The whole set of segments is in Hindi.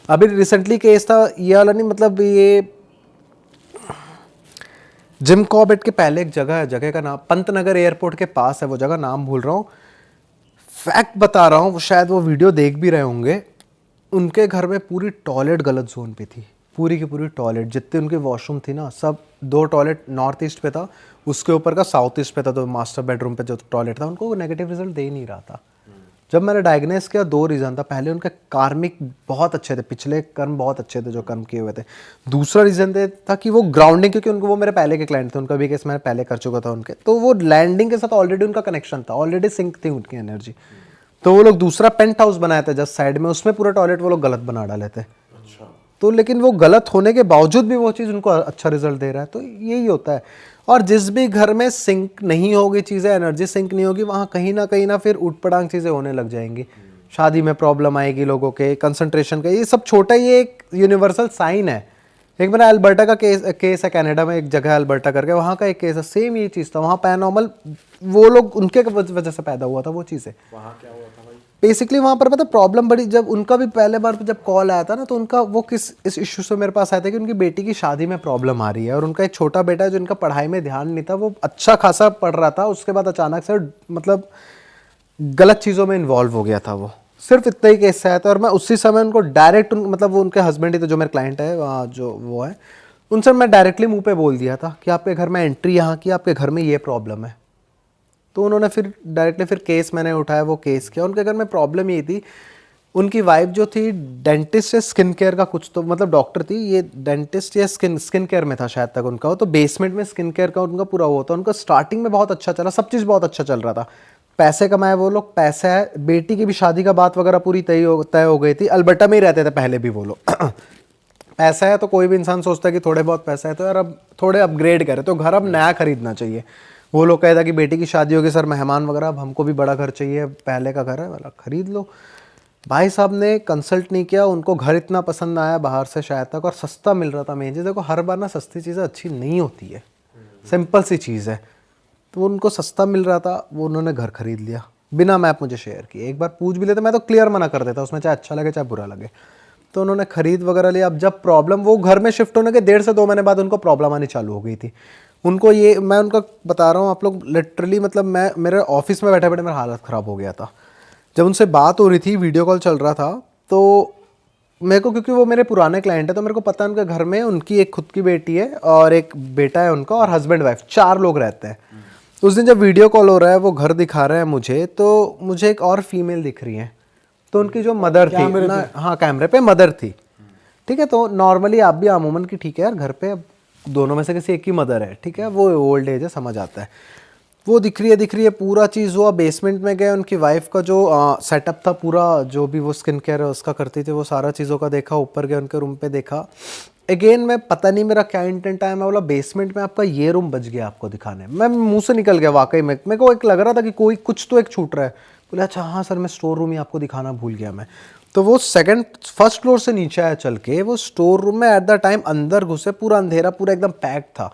अभी रिसेंटली केस था ये वाला, नहीं मतलब ये जिम कॉर्बेट के पहले एक जगह है, जगह का नाम पंतनगर एयरपोर्ट के पास है वो जगह, नाम भूल रहा हूँ। फैक्ट बता रहा हूँ, शायद वो वीडियो देख भी रहे होंगे। उनके घर में पूरी टॉयलेट गलत जोन पे थी, पूरी की पूरी टॉयलेट, जितने उनके वॉशरूम थी ना सब, 2 टॉयलेट नॉर्थ ईस्ट पे था, उसके ऊपर का साउथ ईस्ट पे था। तो मास्टर बेडरूम पे जो टॉयलेट था उनको नेगेटिव रिजल्ट दे ही नहीं रहा था। जब मैंने डायग्नोस किया 2 रीज़न था। पहले उनके कार्मिक बहुत अच्छे थे, पिछले कर्म बहुत अच्छे थे जो कर्म किए हुए थे। दूसरा रीज़न था कि वो ग्राउंडिंग, क्योंकि उनको, वो मेरे पहले के क्लाइंट थे, उनका भी केस मैंने पहले कर चुका था उनके, तो वो लैंडिंग के साथ ऑलरेडी उनका कनेक्शन था, ऑलरेडी सिंक थी उनकी एनर्जी। तो वो लोग दूसरा पेंट हाउस बनाया था जस्ट साइड में, उसमें पूरा टॉयलेट वो लोग गलत बना डाले थे। तो लेकिन वो गलत होने के बावजूद भी वो चीज़ उनको अच्छा रिजल्ट दे रहा है। तो यही होता है। और जिस भी घर में सिंक नहीं होगी चीज़ें, एनर्जी सिंक नहीं होगी, वहाँ कहीं ना फिर उटपटांग चीज़ें होने लग जाएंगी। शादी में प्रॉब्लम आएगी लोगों के, कंसंट्रेशन का, ये सब छोटा, ये एक यूनिवर्सल साइन है। एक मेरा अल्बर्टा का केस है, कनाडा में एक जगह है अल्बर्टा करके, वहाँ का एक केस है, सेम ये चीज़ था। वहाँ पैरानॉर्मल वो लोग उनके वजह से पैदा हुआ था वो चीज़ें। वहाँ क्या हुआ था भाई? बेसिकली वहाँ पर पता प्रॉब्लम बड़ी, जब उनका भी पहले बार जब कॉल आया था ना, तो उनका वो इस इश्यू से मेरे पास आया था कि उनकी बेटी की शादी में प्रॉब्लम आ रही है, और उनका एक छोटा बेटा है जो इनका पढ़ाई में ध्यान नहीं था, वो अच्छा खासा पढ़ रहा था, उसके बाद अचानक से मतलब गलत चीज़ों में इन्वॉल्व हो गया था वो। सिर्फ इतना ही केस आया था, और मैं उसी समय उनको डायरेक्ट, मतलब वो उनके हस्बैंड ही थे जो मेरे क्लाइंट है, जो वो है, उनसे मैं डायरेक्टली मुंह पे बोल दिया था कि आपके घर में एंट्री यहाँ की, आपके घर में ये प्रॉब्लम है। तो उन्होंने फिर डायरेक्टली फिर केस मैंने उठाया, वो केस किया। उनके घर में प्रॉब्लम ये थी, उनकी वाइफ जो थी डेंटिस्ट या स्किन केयर का कुछ, तो मतलब डॉक्टर थी, ये डेंटिस्ट या स्किन केयर में था शायद तक उनका हो, तो बेसमेंट में स्किन केयर का उनका पूरा हुआ था। उनका स्टार्टिंग में बहुत अच्छा चला, सब चीज़ बहुत अच्छा चल रहा था, पैसे कमाए वो लोग, पैसा है, बेटी की भी शादी का बात वगैरह पूरी तय हो गई थी। अल्बर्टा में ही रहते थे पहले भी वो लोग पैसा है तो कोई भी इंसान सोचता है कि थोड़े बहुत पैसा है तो यार अब थोड़े अपग्रेड करें, तो घर अब नया खरीदना चाहिए। वो लोग कहता कि बेटी की शादी होगी सर, मेहमान वगैरह, अब हमको भी बड़ा घर चाहिए, पहले का घर है वाला खरीद लो। भाई साहब ने कंसल्ट नहीं किया, उनको घर इतना पसंद आया बाहर से शायद तक, और सस्ता मिल रहा था। मेन चीज़ देखो, हर बार ना सस्ती चीज़ें अच्छी नहीं होती है, सिंपल सी चीज़ है। तो उनको सस्ता मिल रहा था, वो उन्होंने घर खरीद लिया बिना मैप मुझे शेयर किए। एक बार पूछ भी लेते मैं तो क्लियर मना कर देता उसमें, चाहे अच्छा लगे चाहे बुरा लगे। तो उन्होंने खरीद वगैरह लिया। अब जब प्रॉब्लम, वो घर में शिफ्ट होने के 1.5 से 2 महीने बाद उनको प्रॉब्लम आनी चालू हो गई थी। उनको ये, मैं उनका बता रहा हूँ आप लोग, लिटरली मतलब मैं मेरे ऑफिस में बैठे बैठे मेरा हालत ख़राब हो गया था। जब उनसे बात हो रही थी, वीडियो कॉल चल रहा था, तो मेरे को, क्योंकि वो मेरे पुराने क्लाइंट है, तो मेरे को पता है उनके घर में उनकी एक खुद की बेटी है और एक बेटा है उनका, और हस्बैंड वाइफ 4 लोग रहते हैं। उस दिन जब वीडियो कॉल हो रहा है, वो घर दिखा रहे हैं मुझे, तो मुझे एक और फीमेल दिख रही है। तो उनकी जो मदर थी ना, हाँ कैमरे पे मदर थी, ठीक है। तो नॉर्मली आप भी आमूमन की ठीक है यार, घर पे दोनों में से किसी एक की मदर है, ठीक है, वो ओल्ड एज है, समझ आता है। वो दिख रही है पूरा चीज़ हुआ। बेसमेंट में गए, उनकी वाइफ का जो सेटअप था पूरा, जो भी वो स्किन केयर उसका करती थी, वो सारा चीज़ों का देखा। ऊपर गए उनके रूम पे देखा। अगेन मैं पता नहीं मेरा क्या इंटेंट आया, मैं बोला बेसमेंट में आपका ये रूम बच गया आपको दिखाने, मैं मुंह से निकल गया वाकई में। मेरे को एक लग रहा था कि कोई कुछ तो एक छूट रहा है। बोले अच्छा हाँ सर, मैं स्टोर रूम ही आपको दिखाना भूल गया मैं। तो वो फर्स्ट फ्लोर से नीचे आया चल के, वो स्टोर रूम में एट द टाइम अंदर घुसे, पूरा अंधेरा, पूरा एकदम पैक था।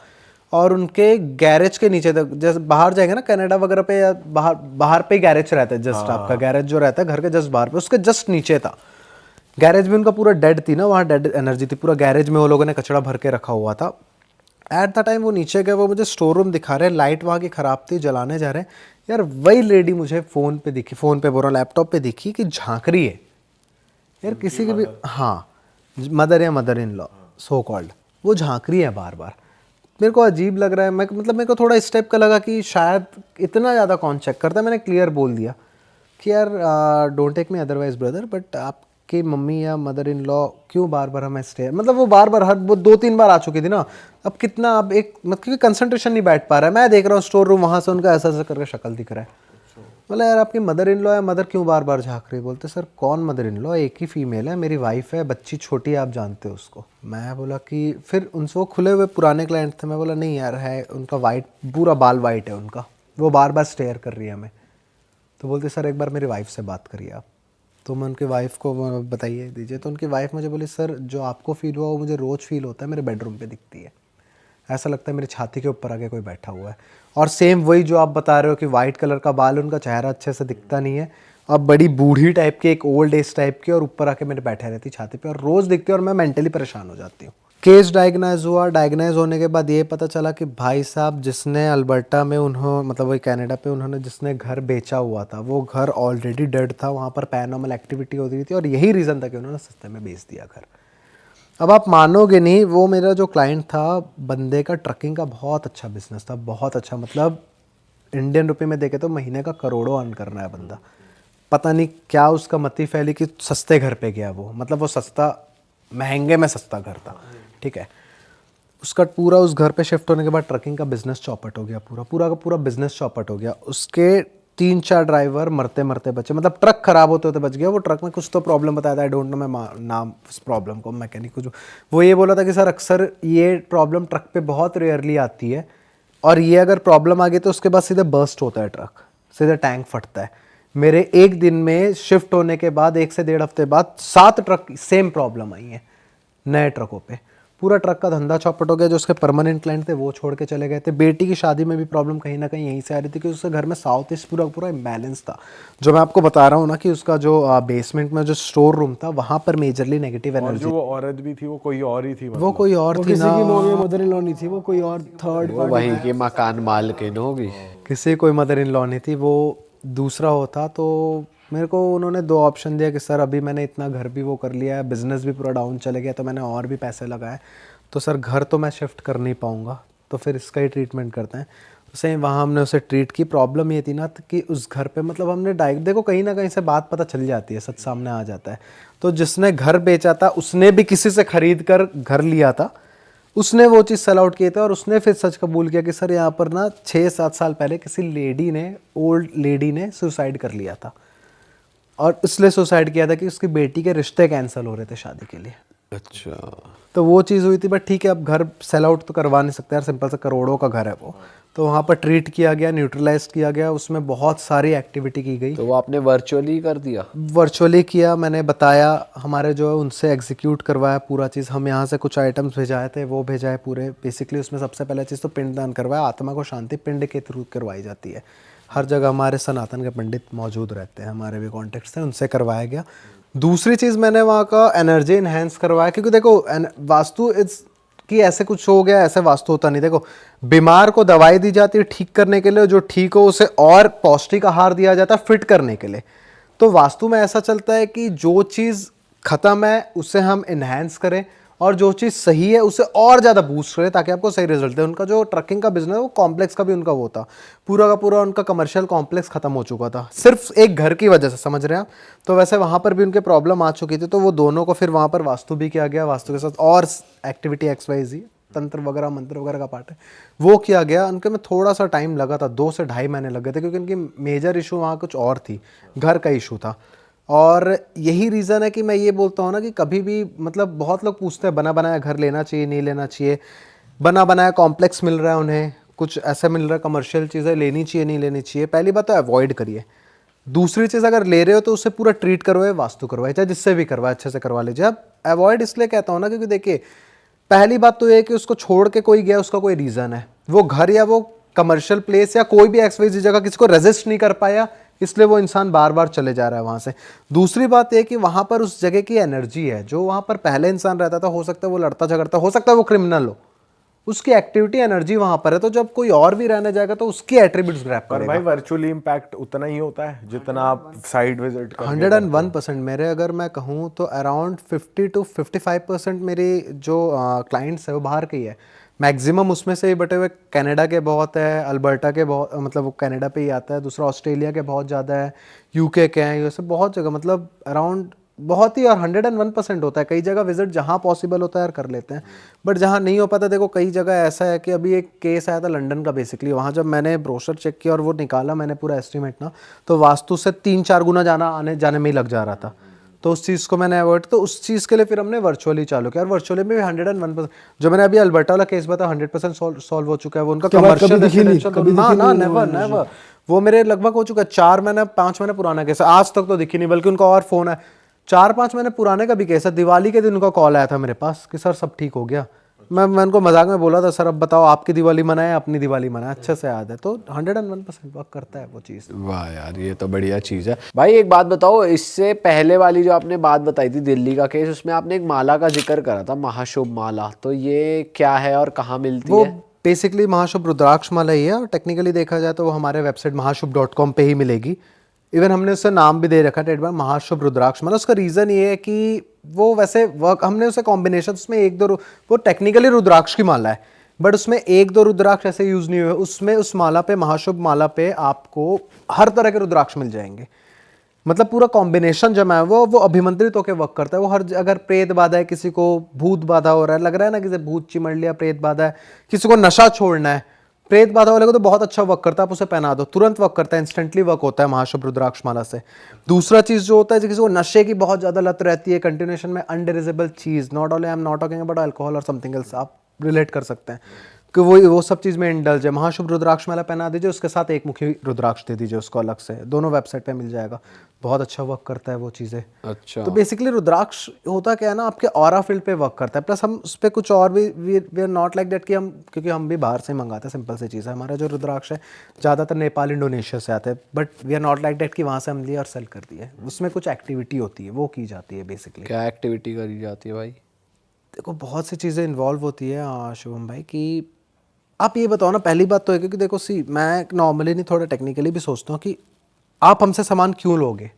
और उनके गैरेज के नीचे तक, जैसे बाहर जाएंगे ना कनाडा वगैरह पे, या बाहर पे गैरेज रहता है जस्ट, आपका गैरेज जो रहता है घर के जस्ट बाहर पे, उसके जस्ट नीचे था गैरेज भी। उनका पूरा डेड थी ना, वहाँ डेड एनर्जी थी, पूरा गैरेज में वो लोगों ने कचरा भर के रखा हुआ था। एट द टाइम वो नीचे गए, वो मुझे स्टोर रूम दिखा रहे हैं, लाइट वहाँ की ख़राब थी, जलाने जा रहे हैं। यार वही लेडी मुझे फ़ोन पे दिखी, फ़ोन पे बोल रहा हूँ, लैपटॉप पे दिखी कि झांक रही है यार किसी की भी, हाँ मदर या mother in law so called, वो झांक रही है बार बार। मेरे को अजीब लग रहा है, मैं मतलब मेरे को थोड़ा इस टाइप का लगा कि शायद इतना ज़्यादा कौन चेक करता है। मैंने क्लियर बोल दिया कि यार don't take me otherwise brother, but आपकी मम्मी या मदर इन लॉ क्यों बार बार हमें स्टे, मतलब वो बार बार हर वो 2-3 बार आ चुकी थी ना। अब कितना, अब एक मतलब क्योंकि कंसंट्रेशन नहीं बैठ पा रहा है, मैं देख रहा हूँ स्टोर रूम, वहाँ से उनका ऐसा ऐसा करके शक्ल दिख रहा है। बोला यार आपकी मदर इन लॉ है, मदर क्यों बार बार झाँक रही है। बोलते सर कौन मदर इन लॉ, एक ही फीमेल है, मेरी वाइफ है, बच्ची छोटी है, आप जानते हो उसको। मैं बोला कि फिर उनसे, वो खुले हुए पुराने क्लाइंट थे, मैं बोला नहीं यार है, उनका वाइट, पूरा बाल वाइट है उनका, वो बार बार स्टेयर कर रही है हमें। तो बोलते सर एक बार मेरी वाइफ से बात करिए आप। तो मैं उनकी वाइफ को बताइए दीजिए। तो उनकी वाइफ मुझे बोली सर जो आपको फील हुआ वो मुझे रोज़ फील होता है, मेरे बेडरूम पे दिखती है, ऐसा लगता है मेरी छाती के ऊपर आके कोई बैठा हुआ है। और सेम वही जो आप बता रहे हो कि वाइट कलर का बाल, उनका चेहरा अच्छे से दिखता नहीं है, अब बड़ी बूढ़ी टाइप की, एक ओल्ड एज टाइप की, और ऊपर आके मेरे बैठे रहती छाती पे और रोज़ दिखती है और मैं मेंटली परेशान हो जाती हूँ। केस डायग्नाइज हुआ, डायग्नाइज होने के बाद ये पता चला कि भाई साहब जिसने अल्बर्टा में मतलब वही कनाडा पे उन्होंने जिसने घर बेचा हुआ था वो घर ऑलरेडी डेड था, वहाँ पर पैरानॉर्मल एक्टिविटी हो रही थी और यही रीज़न था कि उन्होंने सस्ते में बेच दिया घर। अब आप मानोगे नहीं, वो मेरा जो क्लाइंट था, बंदे का ट्रकिंग का बहुत अच्छा बिजनेस था, बहुत अच्छा, मतलब इंडियन रुपये में देखे तो महीने का करोड़ों अर्न करना है बंदा। पता नहीं क्या उसका मति फैली कि सस्ते घर पे गया वो, मतलब वो सस्ता, महंगे में सस्ता घर था, ठीक है। उसका पूरा उस घर पे शिफ्ट होने के बाद ट्रकिंग का बिजनेस चौपट हो गया, पूरा का पूरा बिजनेस चौपट हो गया। उसके 3-4 ड्राइवर मरते मरते बचे, मतलब ट्रक खराब होते होते बच गया। वो ट्रक में कुछ तो प्रॉब्लम बताया था, आई डोंट नो मैं नाम उस प्रॉब्लम को, मैकेनिक को, जो वो ये बोला था कि सर अक्सर ये प्रॉब्लम ट्रक पे बहुत रेयरली आती है और ये अगर प्रॉब्लम आ गई तो उसके बाद सीधे बर्स्ट होता है ट्रक, सीधे टैंक फटता है। मेरे एक दिन में शिफ्ट होने के बाद 1 से 1.5 हफ्ते बाद 7 ट्रक सेम प्रॉब्लम आई है नए ट्रकों पे। पूरा ट्रक का धंधा चौपट हो गया। जो उसके परमानेंट क्लाइंट थे वो छोड़ के चले गए थे। बेटी की शादी में भी प्रॉब्लम कहीं ना कहीं यहीं से आ रही थी कि उसके घर में साउथ ईस्ट पूरा इम्बैलेंस था। जो मैं आपको बता रहा हूँ ना कि उसका जो बेसमेंट में जो स्टोर रूम था वहाँ पर मेजरली नेगेटिव एनर्जी। जो वो औरत भी थी वो कोई और ही थी, वो कोई और थी ना, मदर इन लॉ नहीं थी, वो कोई और थर्ड वो वही की मकान मालकिन होगी। किसी कोई मदर इन लॉ नहीं थी, वो दूसरा होता। तो मेरे को उन्होंने 2 ऑप्शन दिया कि सर अभी मैंने इतना घर भी वो कर लिया है, बिजनेस भी पूरा डाउन चले गया, तो मैंने और भी पैसे लगाए, तो सर घर तो मैं शिफ्ट कर नहीं पाऊँगा, तो फिर इसका ही ट्रीटमेंट करते हैं। तो सही वहाँ हमने उसे ट्रीट की। प्रॉब्लम ये थी ना कि उस घर पे मतलब हमने देखो कहीं ना कहीं से बात पता चल जाती है, सच सामने आ जाता है। तो जिसने घर बेचा था उसने भी किसी से खरीद कर घर लिया था, उसने वो चीज़ सेल आउट किए थे और उसने फिर सच कबूल किया कि सर यहाँ पर ना 6-7 साल पहले किसी लेडी ने, ओल्ड लेडी ने सुसाइड कर लिया था और इसलिए सुसाइड किया था कि उसकी बेटी के रिश्ते कैंसिल हो रहे थे शादी के लिए। अच्छा, तो वो चीज़ हुई थी। बट ठीक है, अब घर सेल आउट तो करवा नहीं सकते यार, सिंपल से करोड़ों का घर है वो। तो वहाँ पर ट्रीट किया गया, न्यूट्रलाइज किया गया, उसमें बहुत सारी एक्टिविटी की गई। तो वो आपने वर्चुअली कर दिया? वर्चुअली किया, मैंने बताया, हमारे जो है उनसे एग्जीक्यूट करवाया पूरा चीज़। हम यहाँ से कुछ आइटम्स भेजाए थे, वो भेजाए पूरे। बेसिकली उसमें सबसे पहले चीज़ तो पिंडदान करवाया। आत्मा को शांति पिंड के थ्रू करवाई जाती है। हर जगह हमारे सनातन के पंडित मौजूद रहते हैं, हमारे भी कॉन्टेक्ट्स हैं, उनसे करवाया गया। दूसरी चीज़ मैंने वहाँ का एनर्जी इन्हेंस करवाया, क्योंकि देखो वास्तु इट्स कि ऐसे कुछ हो गया, ऐसे वास्तु होता नहीं। देखो, बीमार को दवाई दी जाती है ठीक करने के लिए, जो ठीक हो उसे और पौष्टिक आहार दिया जाता है फिट करने के लिए। तो वास्तु में ऐसा चलता है कि जो चीज़ खत्म है उसे हम इन्हेंस करें और जो चीज़ सही है उसे और ज़्यादा बूस्ट करें ताकि आपको सही रिजल्ट दे। उनका जो ट्रकिंग का बिजनेस है वो कॉम्प्लेक्स का भी उनका वो था, पूरा का पूरा उनका कमर्शियल कॉम्प्लेक्स खत्म हो चुका था सिर्फ एक घर की वजह से, समझ रहे हैं आप। तो वैसे वहाँ पर भी उनके प्रॉब्लम आ चुकी थी, तो वो दोनों को फिर वहाँ पर वास्तु भी किया गया। वास्तु के साथ और एक्टिविटी XYZ तंत्र वगैरह मंत्र वगैरह का पार्ट है वो किया गया। उनके में थोड़ा सा टाइम लगा था, 2 से ढाई महीने लग गए थे, क्योंकि उनकी मेजर इशू वहाँ कुछ और थी, घर का इशू था। और यही रीज़न है कि मैं ये बोलता हूँ ना कि कभी भी मतलब बहुत लोग पूछते हैं बना बनाया घर लेना चाहिए नहीं लेना चाहिए, बना बनाया कॉम्प्लेक्स मिल रहा है उन्हें, कुछ ऐसा मिल रहा है कमर्शियल चीज़ें लेनी चाहिए नहीं लेनी चाहिए। पहली बात तो अवॉइड करिए। दूसरी चीज़, अगर ले रहे हो तो उससे पूरा ट्रीट करवाए, वास्तु करवाए, चाहे जिससे भी करवाए अच्छे से करवा लीजिए। अब अवॉइड इसलिए कहता हूँ ना क्योंकि देखिए, पहली बात तो ये है कि उसको छोड़ के कोई गया, उसका कोई रीज़न है, वो घर या वो कमर्शियल प्लेस या कोई भी XYZ जगह किसी को रेजिस्ट नहीं कर पाया, इसलिए वो इंसान बार बार चले जा रहा है वहाँ से। दूसरी बात ये कि वहाँ पर उस जगह की एनर्जी है, जो वहाँ पर पहले इंसान रहता था, हो सकता है वो लड़ता झगड़ता, हो सकता है वो क्रिमिनल हो, उसकी एक्टिविटी एनर्जी वहाँ पर है। तो जब कोई और भी रहने जाएगा तो उसकी एट्रीब्यूट्स ग्रैब पर करेगा। भाई वर्चुअली इम्पैक्ट उतना ही होता है जितना आप साइट विजिट करके 101% मेरे, अगर मैं कहूँ तो अराउंड 50 to 55% मेरे जो क्लाइंट्स है वो बाहर के ही है। मैक्सिमम उसमें से ही बटे हुए कनाडा के बहुत है, अल्बर्टा के बहुत, मतलब वो कनाडा पे ही आता है। दूसरा ऑस्ट्रेलिया के बहुत ज़्यादा है, UK के हैं, यूएसए, बहुत जगह, मतलब अराउंड बहुत ही। और 101% होता है। कई जगह विजिट जहाँ पॉसिबल होता है यार कर लेते हैं, बट जहाँ नहीं हो पाता, देखो कई जगह ऐसा है कि अभी एक केस आया था लंदन का। बेसिकली वहाँ जब मैंने ब्रोशर चेक किया और वो निकाला मैंने पूरा एस्टिमेट ना, तो वास्तु से 3-4 गुना आने जाने में ही लग जा रहा था। तो उस चीज़ को मैंने अवॉइड, तो उस चीज़ के लिए फिर हमने वर्चुअली चालू किया। और वर्चुअली में भी 101%, जो मैंने अभी अल्बर्टा वाला केस बताया 100% सॉल्व हो चुका है। वो उनका कमर्शियल नेवर, वो मेरे लगभग हो चुका है 5 महीने पुराना केस है, आज तक तो दिखी नहीं, बल्कि उनका और फोन है 4-5 महीने पुराने का भी केस है। दिवाली के दिन उनका कॉल आया था मेरे पास कि सर सब ठीक हो गया। मैं उनको मजाक में बोला था, सर अब बताओ आपकी दिवाली मनाए अपनी दिवाली मनाए, अच्छे से याद है। तो 101% वर्क करता है वो चीज़। वाह यार, ये तो बढ़िया चीज़ है भाई। एक बात बताओ, इससे पहले वाली जो आपने बात बताई थी दिल्ली का केस, उसमें आपने एक माला का जिक्र करा था, महाशुभ माला, तो ये क्या है और कहाँ मिलती वो है? बेसिकली महाशुभ रुद्राक्ष माला ही है, और टेक्निकली देखा जाए तो वो हमारे वेबसाइट महाशुभ.com पे ही मिलेगी। इवन हमने उससे नाम भी दे रखा है ट्रेडमार्क, महाशुभ रुद्राक्ष माला। उसका रीज़न ये है कि वो वैसे वर्क, हमने उसे कॉम्बिनेशन उसमें एक दो, वो टेक्निकली रुद्राक्ष की माला है बट उसमें एक दो रुद्राक्ष ऐसे यूज़ नहीं हुए। उसमें उस माला पे, महाशुभ माला पे आपको हर तरह के रुद्राक्ष मिल जाएंगे। मतलब पूरा कॉम्बिनेशन जमा है वो अभिमंत्रित होकर वर्क करता है। वो हर, अगर प्रेत बाधा है, किसी को भूत बाधा हो रहा है, लग रहा है ना किसी भूत चिमड़ लिया, प्रेत बाधा है, किसी को नशा छोड़ना है, प्रेत बाधा वाले को तो बहुत अच्छा वर्क करता है। आप उसे पहना दो, तुरंत वर्क करता है, इंस्टेंटली वर्क होता है महाशुभ रुद्राक्ष माला से। दूसरा चीज जो होता है, किसी को नशे की बहुत ज्यादा लत रहती है, कंटिन्यूएशन में अनडिविजिबल चीज, not only I am not talking about alcohol और समथिंग एल्स, आप रिलेट कर सकते हैं कि वो सब चीज़ में इंडल्ज है, महाशुभ रुद्राक्ष माला पहना दीजिए, उसके साथ एक मुखी रुद्राक्ष दे दीजिए उसको अलग से, दोनों वेबसाइट पे मिल जाएगा। बहुत अच्छा वर्क करता है वो चीज़ें। अच्छा, तो बेसिकली रुद्राक्ष होता क्या है ना, आपके ऑरा फील्ड पे वर्क करता है। प्लस हम उस पर कुछ और भी, we are not like that कि हम, क्योंकि हम भी बाहर से मंगाते हैं, सिंपल सी चीज़ है। हमारा जो रुद्राक्ष है ज़्यादातर नेपाल, इंडोनेशिया से आते हैं, but we are not like that कि वहाँ से हम लिए और सेल कर दिए। उसमें कुछ एक्टिविटी होती है, वो की जाती है बेसिकली। क्या एक्टिविटी करी जाती है भाई? देखो बहुत सी चीज़ें इन्वॉल्व होती है शुभम भाई, कि आप ये बताओ ना, पहली बात तो है क्योंकि देखो सी, मैं नॉर्मली नहीं, थोड़ा टेक्निकली भी सोचता हूँ कि आप हमसे सामान क्यों लोगे।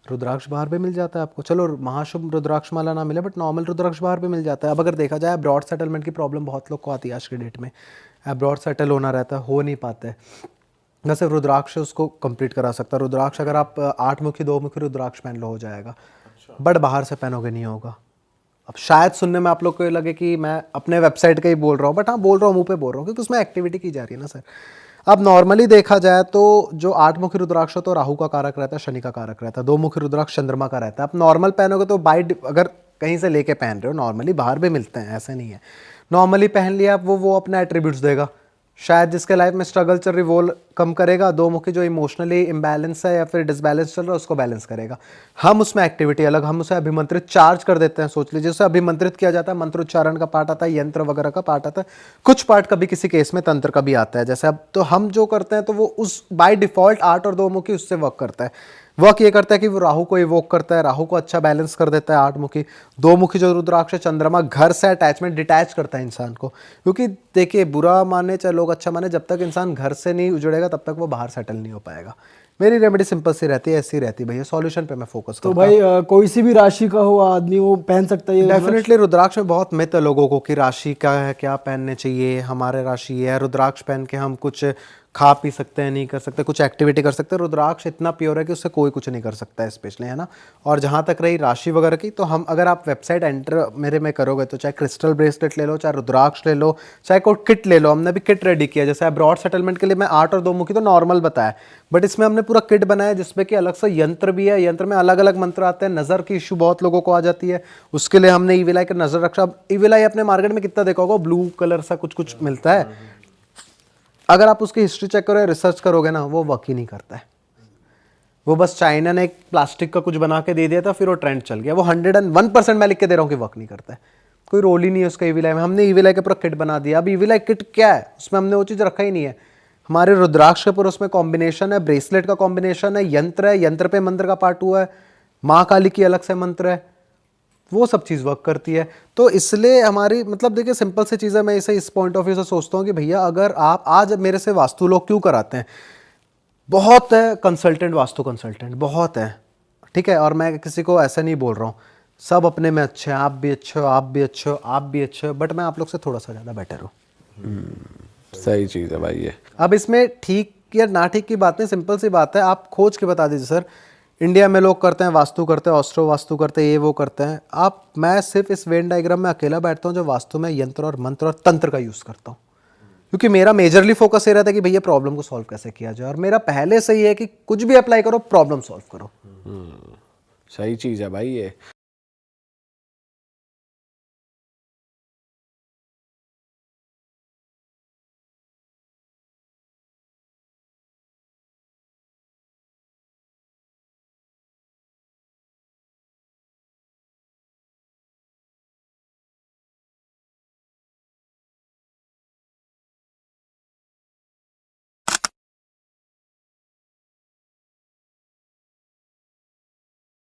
रुद्राक्ष बाहर भी मिल जाता है आपको, चलो महाशुभ रुद्राक्ष माला ना मिले बट नॉर्मल रुद्राक्ष बाहर भी मिल जाता है। अब अगर देखा जाए, अब्रॉड सेटलमेंट की प्रॉब्लम बहुत लोग को आती है आज के डेट में, अब्रॉड सेटल होना रहता है, हो नहीं पाता है। न सिर्फ रुद्राक्ष उसको कंप्लीट करा सकता है। रुद्राक्ष अगर आप 8 मुखी 2 मुखी रुद्राक्ष पहन लो हो जाएगा, बट बाहर से पहनोगे नहीं होगा। अब शायद सुनने में आप लोग को ये लगे कि मैं अपने वेबसाइट का ही बोल रहा हूँ, बट हाँ बोल रहा हूँ, मुंह पे बोल रहा हूँ, क्योंकि उसमें एक्टिविटी की जा रही है ना सर। अब नॉर्मली देखा जाए तो जो 8 मुखी रुद्राक्ष तो राहु का कारक रहता है, शनि का कारक रहता है, 2 मुखी रुद्राक्ष चंद्रमा का रहता है। आप नॉर्मल पहनोगे तो अगर कहीं से लेके पहन रहे हो, नॉर्मली बाहर भी मिलते हैं, ऐसे नहीं है, नॉर्मली पहन लिया आप, वो अपना एट्रीब्यूट्स देगा। शायद जिसके लाइफ में स्ट्रगल चल रही वो कम करेगा, 2 मुखी जो इमोशनली इम्बैलेंस है या फिर डिसबैलेंस चल रहा है उसको बैलेंस करेगा। हम उसमें एक्टिविटी अलग, हम उसे अभिमंत्रित चार्ज कर देते हैं। सोच लीजिए उसे अभिमंत्रित किया जाता है, मंत्र उच्चारण का पार्ट आता है, यंत्र वगैरह का पार्ट आता है, कुछ पार्ट कभी किसी केस में तंत्र का भी आता है। जैसे अब तो हम जो करते हैं तो वो उस बाय डिफॉल्ट 8 और 2 मुखी उससे वर्क करता है। वर्क ये करता है कि वो राहु को इवोक करता है, राहु को अच्छा बैलेंस कर देता है। 8 मुखी 2 मुखी जो रुद्राक्ष है, चंद्रमा घर से अटैचमेंट डिटैच करता है इंसान को। क्योंकि देखिए बुरा माने चाहे लोग अच्छा माने, जब तक इंसान घर से नहीं उजड़ेगा तब तक वो बाहर सेटल नहीं हो पाएगा। मेरी रेमेडी सिंपल सी रहती है, ऐसी रहती है भैया, सॉल्यूशन पे मैं फोकस करता हूँ। तो भाई कोई सी भी राशि का हो आदमी वो पहन सकता है ये? डेफिनेटली रुद्राक्ष में बहुत मिथ है लोगों को कि राशि क्या है, क्या पहनने चाहिए, हमारे राशि ये है, रुद्राक्ष पहन के हम कुछ खा पी सकते हैं, नहीं कर सकते, कुछ एक्टिविटी कर सकते हैं। रुद्राक्ष इतना प्योर है कि उससे कोई कुछ नहीं कर सकता है स्पेशली, है ना। और जहाँ तक रही राशि वगैरह की, तो हम, अगर आप वेबसाइट एंटर मेरे में करोगे तो चाहे क्रिस्टल ब्रेसलेट ले लो, चाहे रुद्राक्ष ले लो, चाहे कोई किट ले लो। हमने भी किट रेडी किया, जैसे अब्रॉड सेटलमेंट के लिए मैं 8 और 2 मुखी तो नॉर्मल बताया, बट इसमें हमने पूरा किट बनाया जिसमें कि अलग से यंत्र भी है। यंत्र में अलग अलग मंत्र आते हैं। नज़र की इशू बहुत लोगों को आ जाती है, उसके लिए हमने ईविल आई का नज़र रखा। अब ईविल आई अपने मार्केट में कितना देखा होगा, ब्लू कलर सा कुछ कुछ मिलता है, अगर आप उसकी हिस्ट्री चेक करो, रिसर्च करोगे ना, वो वर्क ही नहीं करता है। वो बस चाइना ने एक प्लास्टिक का कुछ बना के दे दिया था, फिर वो ट्रेंड चल गया। वो 101% मैं लिख के दे रहा हूँ कि वर्क नहीं करता है, कोई रोल ही नहीं है उसका ईविल आई में। हमने ईविल आई का पूरा किट बना दिया। अब ईविल आई किट क्या है, उसमें हमने वो चीज़ रखा ही नहीं है। हमारे रुद्राक्ष के पूरा उसमें कॉम्बिनेशन है, ब्रेसलेट का कॉम्बिनेशन है, यंत्र है, यंत्र पे मंत्र का पार्ट हुआ है, माँ काली की अलग से मंत्र है, वो सब चीज़ वर्क करती है। तो इसलिए हमारी, मतलब देखिए सिंपल सी चीज़ है, मैं इसे इस पॉइंट ऑफ व्यू से सोचता हूँ कि भैया अगर आप आज मेरे से वास्तु लोग क्यों कराते हैं, बहुत है कंसल्टेंट, वास्तु कंसल्टेंट बहुत है, ठीक है। और मैं किसी को ऐसा नहीं बोल रहा हूँ, सब अपने में अच्छे हैं, आप भी अच्छे हो, आप भी अच्छे हो, आप भी अच्छे हो, बट मैं आप लोग से थोड़ा सा ज़्यादा बेटर हूँ। सही चीज़ है भाई ये। अब इसमें ठीक या ना ठीक की बात नहीं, सिंपल सी बात है, आप खोज के बता दीजिए सर। इंडिया में लोग करते हैं वास्तु करते हैं, ऑस्ट्रो वास्तु करते हैं, ये वो करते हैं। मैं सिर्फ इस वेन डायग्राम में अकेला बैठता हूँ जो वास्तु में यंत्र और मंत्र और तंत्र का यूज़ करता हूँ, क्योंकि मेरा मेजरली फोकस ये रहता है कि भैया प्रॉब्लम को सॉल्व कैसे किया जाए। और मेरा पहले से ही है कि कुछ भी अप्लाई करो, प्रॉब्लम सॉल्व करो। सही चीज़ है भाई ये।